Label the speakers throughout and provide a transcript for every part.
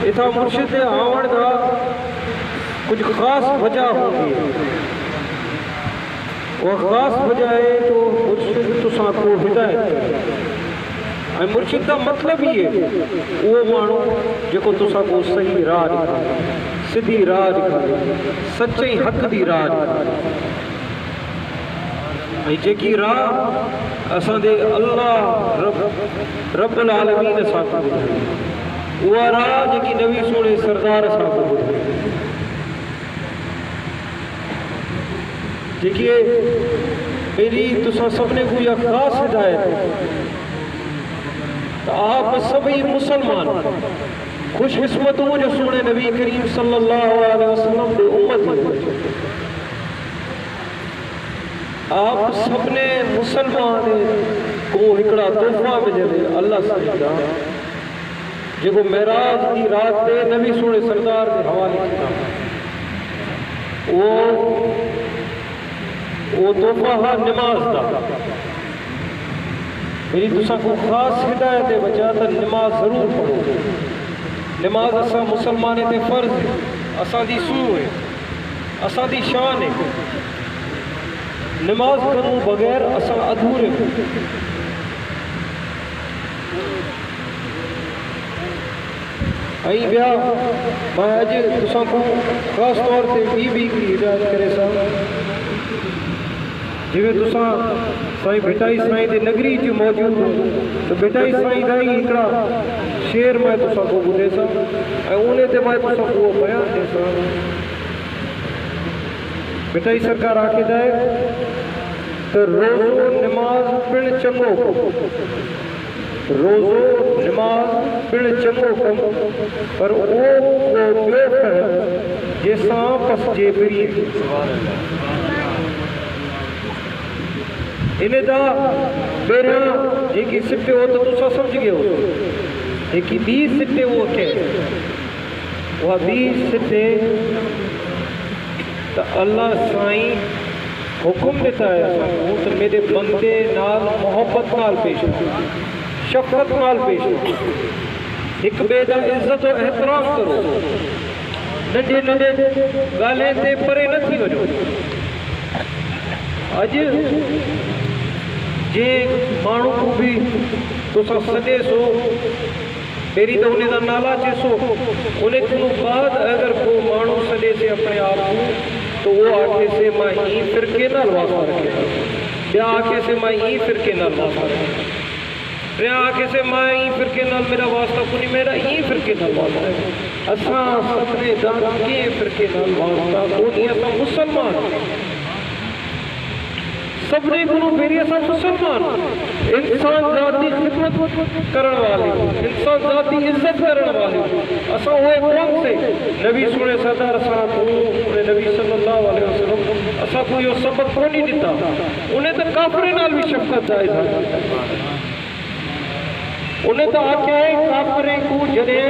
Speaker 1: اتھا مرشد آوڑ دا کچھ خاص وجہ ہوگی، وہ خاص وجہ ہے تو مرشد تساں کو ہدایت، مرشد دا مطلب ہی ہے وہ مانو جکو تساں کو صحیح راہ دکھائے، سدھی راہ دکھائے، سچی حق دی راہ دکھائے، جیکی راہ اساں دے اللہ رب العالمین اساں کو دکھائے، وہ راہ جیکی نبی سونے سردار اساں کو دکھائے، دیکھئے میری تساں سبنے کو یہ خاص ہدایت ہے، آپ سبھی مسلمان خوش قسمت ہو جو سونے نبی کریم صلی اللہ علیہ وسلم دے امت ہے، آپ سبنے مسلمان کو ہکڑا تحفہ ملے اللہ سجدہ جب معراج کی رات دے نبی سونے سردار دے حوالے کیا، وہ تحفہ نماز دا، میری تساں کو خاص ہدایت ہے بچہ تا نماز ضرور پڑھو، نماز اساں مسلمانے تے فرض ہے، اساں دی سو ہے، اساں دی شان ہے، نماز کروں بغیر اساں ادھورے ہو، بیا میں اج تساں کو خاص طور تے بی بی کی ہدایت کرے سا، جویں تساں سائیں بھٹائی سائیں دے نگری جو موجود ہو تو بھٹائی سائیں دا ہی ہکڑا شیر میں تساں کو ٻدھے سا، انہیں تے میں تساں کو بیان دے سا، بھٹائی سرکار آکھے دائے تو روزو نماز پڑھ چنگو، روزو نماز پڑھ چنگو کم، پر او کو بیوک ہے جیساں پس جیبری، انہیں دا بیرہاں ایک سپے ہو تو تسا سمجھ گئے ہو، ایک 20 سپے وہ کہ وہ 20 سپے تو اللہ سائیں حکم دیتا ہے تو میرے بندے نال محبت نال پیش ہو، شفقت نال پیش ہو، ایک بے دا عزت و احترام کرو، ننڈے ننڈے گالیں تے پرے نہ تھی وجو، اج جے مانو کو بھی تو سدے سو میری تو انہیں دا نالا چیسو، انہیں کنو بعد اگر کو مانو سدے سے اپنے آپ کو تو وہ آکے سے میں ہی فرقے نہ لواسا رکھے، یا آکے سے میں ہی فرقے نہ لواسا رکھے، یا آکے سے میں ہی فرقے نہ میرا واسطہ کنی میرا ہی فرقے نہ لواسا رکھے، اساں سپنے دان کے فرقے نہ لواسطہ کنی اساں مسلمان، سبنے کنو میری اساں مسلمان، انسان ذاتی خدمت کرن والے، انسان ذاتی عزت کرن والے، اساں ہوئے قوم سے نبی سونے سردار اساں کو نبی صلی اللہ علیہ وسلم اساں کو یہ سبق کو نہیں دیتا، انہیں تو کافرے نال بھی شفقت جائز ہے، انہیں تو آکے کافرے کو جنے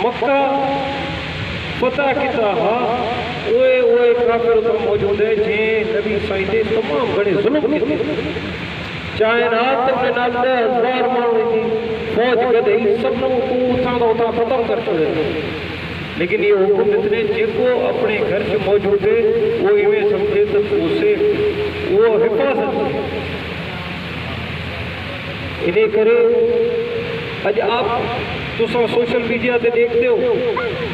Speaker 1: مکہ فتح کتا ہاں اوے کافر تو موجود ہے جن نبی سائیں دے تمام بڑے ظلم کیتے، چاہے رات میں نالدے ہزار مانو کی فوج کدے سب نو کو اتھاں دا اتھاں ختم کر چھوڑے، لیکن یہ حکومت نے جن کو اپنے گھر سے موجود ہے وہ ایویں سمجھے تو اسے وہ حفاظت ہے، انہیں کرے اج آپ تساں سوشل میڈیا تے دیکھتے ہو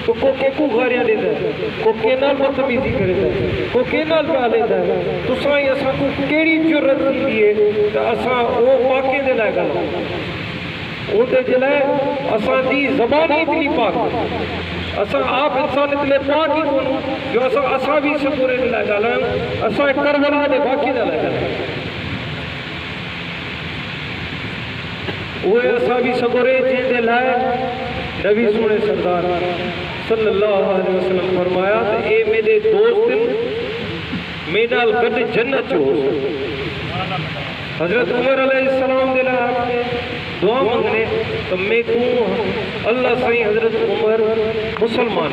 Speaker 1: تو کو غاریاں دیتا ہے، کو نال بدتمیزی کرتا ہے، کو نال پا لیتا ہے، تساں اساں کو کیڑی جرت دی ہے کہ اساں او پاکے دے لائے گل او تے جلائے اساں دی زبان اتنی پاک، اساں آپ انسان اتنے پاک ہی کونو جو اساں بھی سپورے دے لائے گل اساں کربلا دے باقی دے لائے گل وہ ایسا بھی سگورے جن دے لائے نبی سونے سردار صلی اللہ علیہ وسلم فرمایا اے میرے دوست میرال گڈ جنت جو حضرت عمر علیہ السلام دے لائے دعا مانگنے تو میں کو اللہ سائیں حضرت عمر مسلمان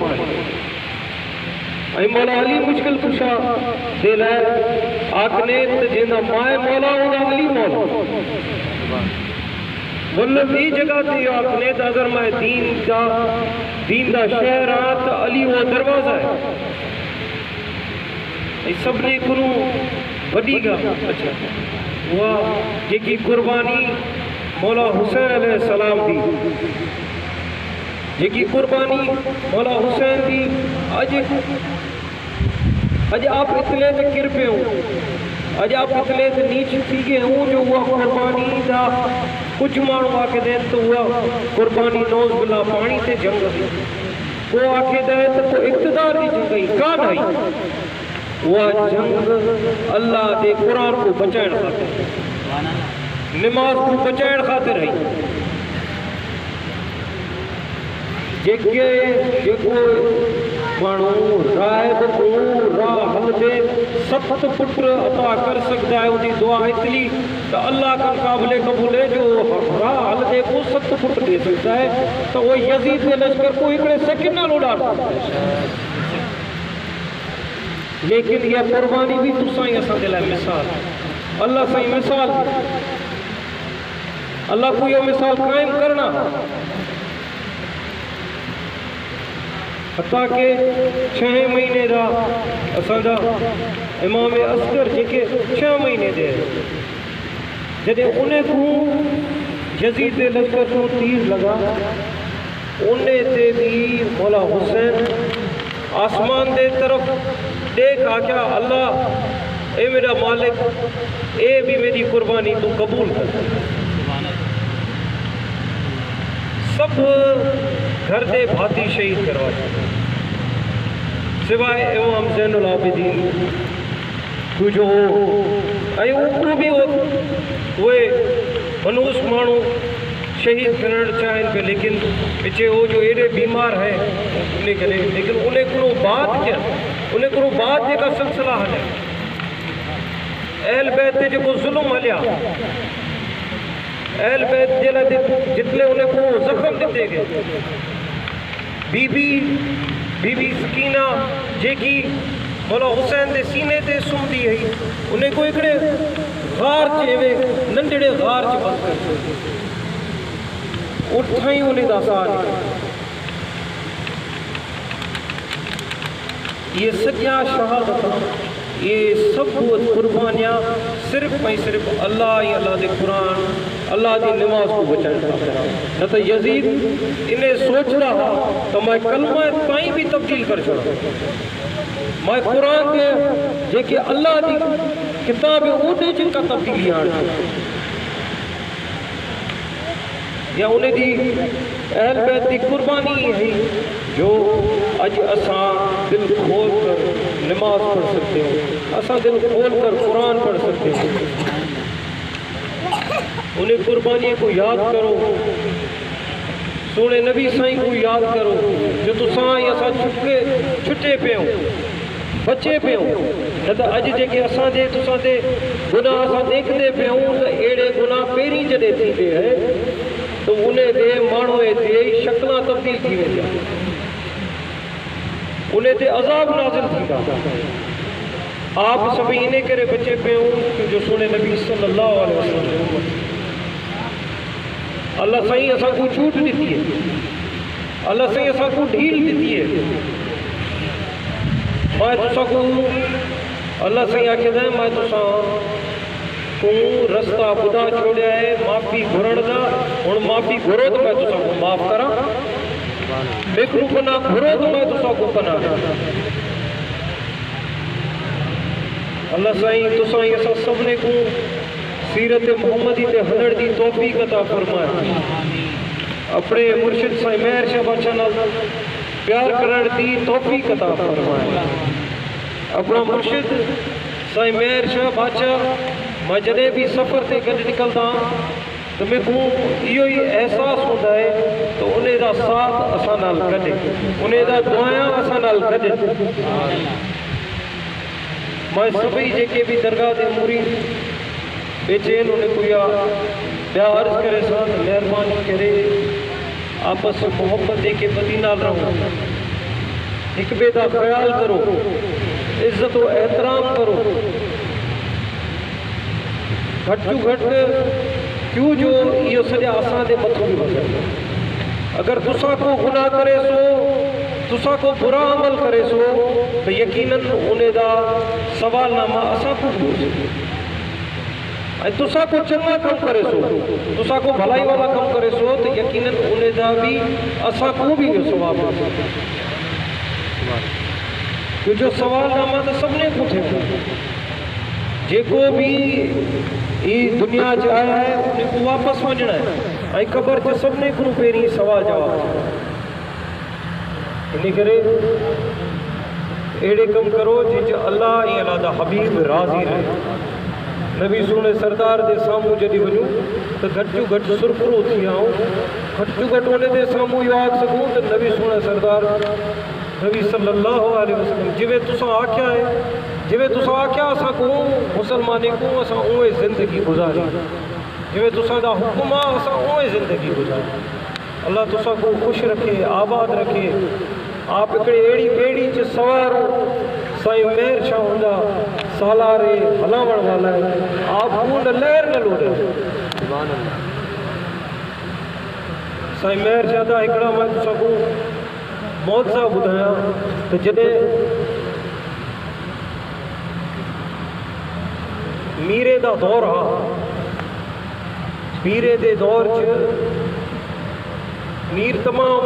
Speaker 1: اے مولا علی مشکل کشا دے لائے آکنے جنہ مائے مولا ہونا علی مولا مطلب یہ جگہ تے آکھنے تا اگر میں دین دا شہر آت علی وہ دروازہ ہے یہ سب نے کنو بڑی گا اچھا وہ جیکی قربانی مولا حسین علیہ السلام دی جیکی قربانی مولا حسین دی اج آپ اتلے تے گر پہ ہوں اج آپ اتلے تے نیچ تھی گئے ہوں جو وہ قربانی دا کچھ مانو آکے دیں تو وہ قربانی نوز بلا پانی تے جنگ وہ آکے دیں تو وہ اقتدار دی جنگ گئی کان آئی وہ جنگ اللہ دے قرآن کو بچائن خاطر نماز کو بچائن خاطر ہے جیکو مانو راہب کو راہ حل دے 7 فٹ عطا کر سکتا ہے انہی دعا اتلی تو اللہ کا قابل قبول ہے جو راہ حل دے کو 7 فٹ دے سکتا ہے تو وہ یزید کے لشکر کو اکڑے سیکنڈ نہ لوڑا لیکن یہ قربانی بھی تو سائیں اساں دے لائے مثال اللہ سائیں مثال اللہ کو یہ مثال قائم کرنا حتیٰ کہ 6 مہینے دا اساں دا امام اصغر جے 6 مہینے دے جدے انہیں کو یزید دے لشکر کو تیر لگا انہیں تے بھی مولا حسین آسمان دے طرف دیکھ آکیا اللہ اے میرا مالک اے بھی میری قربانی تو قبول کر سب گھر دے بھاتی شہید کروا سوائے امام زین العابدین تو جو کو بھی ہوئے منوس مانو شہید کرنا چاہیں پہ لیکن پچھے وہ جو ایڈے بیمار ہے لیکن انہیں کنو بات کیا انہیں کنو بات دے کا سلسلہ ہے اہل بیت جو کو ظلم ہلیا اہل بیت جلہ جتلے انہیں کو زخم دیتے گئے بی بی سکینہ جے کی مولا حسین دے سینے تے سم دی ہے انہیں کو اکڑے غار چیوے ننڈڑے غار چ بند کر اٹھائیں انہیں دا سال یہ سجا شہادت یہ سب قربانیاں صرف میں صرف اللہ یا اللہ دے قرآن اللہ دی نماز کو بچائیں نہ تو یزید انہیں سوچ رہا تو میں کلمہ تائیں بھی تبدیل کر چھوڑا میں قرآن کے جے کہ اللہ دی کتاب اوٹے جن کا تبدیلی آنا یا انہیں دی اہل بیت دی قربانی ہے جو اج اساں دل کھول کر نماز پڑھ سکتے ہیں اساں دل کھول کر قرآن پڑھ سکتے ہیں انہیں قربانی کو یاد کرو سونے نبی سائیں کو یاد کرو جو تو سائیں اساں چھٹے پہ ہوں بچے پہ ہوں جب اج جے کہ اساں دے تو ساں دے گناہ اساں دیکھتے پہ ہوں تو ایڑے گناہ پیری جدے تھی دے ہے تو انہیں دے مانوے دے شکلہ تبدیل تھی میں جائے انہیں دے عذاب نازل تھی گا آپ سبھی انہیں کرے بچے پہ ہوں جو سونے نبی صلی اللہ علیہ وسلم اللہ صحیح ایسا کو چھوٹ دیتی ہے اللہ صحیح ایسا کو ڈھیل دیتی ہے میں تو سا کو اللہ صحیح آکے دیں میں تو سا کو رستہ خدا چھوڑیا ہے معافی گھرڑ دا اور معافی گھرو تو میں تو سا کو معاف کرا بکرو کنا گھرو تو میں تو سا کو کنا اللہ صحیح تو صحیح ایسا سب نے کو سیرت محمدی تے ہنر دی توفیق عطا فرمائے اپنے مرشد صحیح مہر شاہ بادشاہ نال پیار کرن دی توفیق عطا فرمائے اپنا مرشد صحیح مہر شاہ بادشاہ میں جدے بھی سفر تے گھر نکلتا تو میں کو یہ احساس ہوتا ہے تو انہیں دا ساتھ اساں نال کھڑے انہیں دا دعائیں اساں نال کھڑے میں سبھی جے کے بھی درگاہ دے مرید بے چین انہیں کوئی بیا عرض کرے ساتھ مہربانی کرے آپس سے محبت دے کے مدینہ رہو ایک بے دا خیال کرو عزت و احترام کرو گھٹ جو گھٹ کیوں جو یہ سجا آسان دے متھوں بھی وزن اگر تسا کو گناہ کرے سو تسا کو برا عمل کرے سو تو یقیناً انہیں دا سوال نامہ اسا کو بھی تسا کو چنگا کم کرے سو تسا کو بھلائی والا کم کرے سو تو یقیناً انہیں دا بھی اسا کو بھی یہ سوال ہے کہ جو سوال نامہ تو سب نے کو تھے جے کو بھی یہ دنیا جایا ہے انہیں کو واپس وجنا ہے قبر جو سب نے کو پیری سوال جواب انہیں کرے ایڑے کم کرو جی اللہ ہی اللہ دا حبیب راضی رہے نبی سونے سردار دے سامو جدی ونیو تو گھٹ جو گھٹ سرپرو تھی آؤں گھٹ جو گھٹ ہونے دے سامو یو آگ سکوں تو نبی سونے سردار نبی صلی اللہ علیہ وسلم جوے تسا آکھیا ہے جوے تسا آکھیا اسا کو مسلمانی کو اسا اوے زندگی گزاری جوے تسا دا حکم اسا اوے زندگی گزاری اللہ تسا کو خوش رکھے آباد رکھے آپ اکڑے ایڑی بیڑی چ سوارو سائیں مہر شاہ ہوندا سالارے ہلاوڑ والا ہے آپ کو لہر نہ لوڑے سبحان اللہ سائیں مہر شاہ دا اکڑا میں تسا کو موضوع بدھایا تو جدے میرے دا دور ہاں میرے دے دور چ میر تمام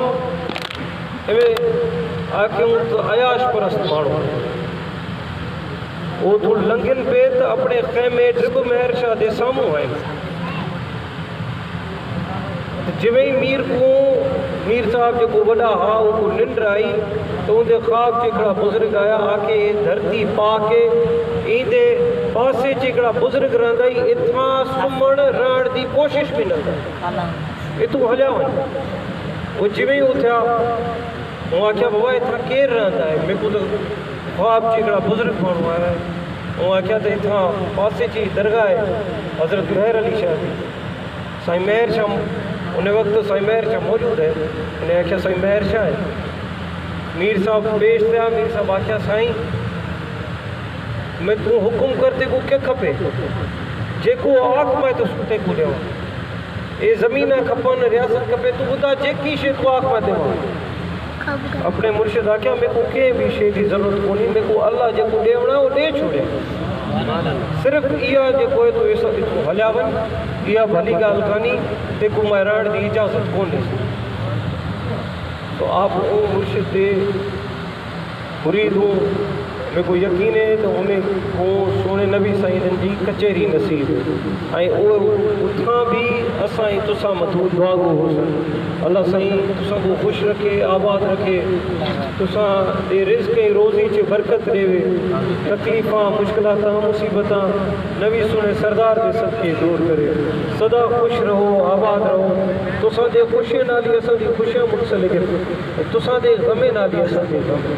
Speaker 1: آکھیں تو عیاش پرست مانو وہ تو لنگن پہ تو اپنے خیمے ڈرب مہر شاہ دے سامو ہے جویں میر کو میر صاحب جو کو بڑا ہاں وہ کو نندر آئی تو ان دے خواب چکڑا بزرگ آیا آکے دھرتی پا کے این دے پاسے چکڑا بزرگ رہندا ہی اتنا سمن ران دی کوشش بھی نہ یہ تو ہلیا ہوئی وہ جویں اتھیا وہ آکھیا بابا اتنا کیر رہندا ہے میں کو تو خواب چکڑا بزرگ بنوا ہے وہ آکھیا تو اتنا پاسے چی درگاہ ہے حضرت مہر علی شاہ دی سائیں مہر شاہ انہیں وقت سائیں مہر شاہ موجود ہے انہیں آکھیا سائیں مہر شاہ ہے میر صاحب پیش دیا میر صاحب آکھیا سائیں میں تو حکم کرتے کو کیا کھپے جے کو آنکھ میں تو سکتے کو لے ہوں اے زمینہ کھپن ریاست کھپے تو بتا جے کی شے کو آنکھ میں دے ہوں اپنے مرشد آکھیا میں کو کے بھی شے دی ضرورت کو نہیں میں کو اللہ جے کو دے ہونا وہ دے چھوڑے صرف یہ جے کوئی تو ایسا اتو حلیاون یہ بھلی گال کانی تے کو مہران دی اجازت کون دے تو آپ او مرشد دے مرید ہوں میں کو یقین ہے تو انہیں کو سونے نبی سائیدن جی کچھری نصیب آئیں او اتنا بھی اسائیں تسا متو دعا کو ہو سن اللہ سائیں تسا کو خوش رکھے آباد رکھے تسا دے رزق روزی چے برکت دے وے تکلیفاں مشکلاتاں مصیبتاں نبی سونے سردار دے صدقے دور کرے صدا خوش رہو آباد رہو تسا دے خوشی نالی اسا دی خوشیاں مجھ سے لگے تسا دے غمے نالی اسا دے غم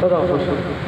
Speaker 1: صدا خوش رہو